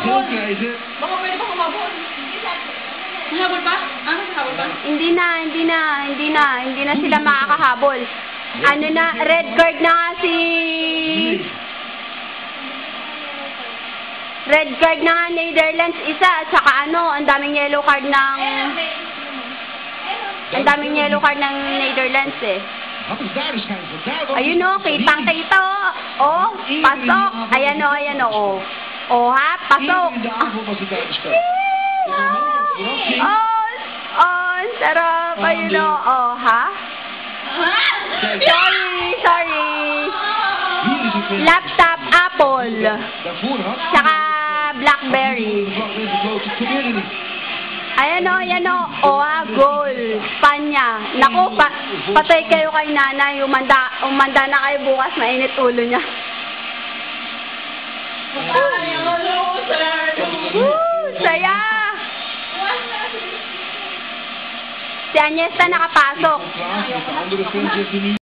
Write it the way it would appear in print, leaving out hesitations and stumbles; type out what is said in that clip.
humabol. krijgen. Baka pwede ba humabol? Humabol ba? Ano habol ba? Hindi na sila makakahabol. Ano na, red card na nga si... Red card na nga Netherlands isa, at saka ano, ang daming yellow card ng... Ang daming yellow card ng Netherlands eh. Wat is daar de scheidsrechter? Daar was Ayun o, kitang-kita o. Oh, pasok. Ayan o. Oh ha, pasok. in de aanval was het buitenspel. Ang sarap. Ayun o. Oh, ha? Sorry. Hier is het Laptop, Apple. daarvoor had. Tsaka Blackberry. De vlag werd gefloten, probeerde niet. Ayan o. Oh ha, goal. Spanya. Naku, patay kayo kay nanay. Umanda na kayo bukas, mainit ulo niya. Saya! Si Aniesta nakapasok. Klaas met de andere fans heeft hij nu.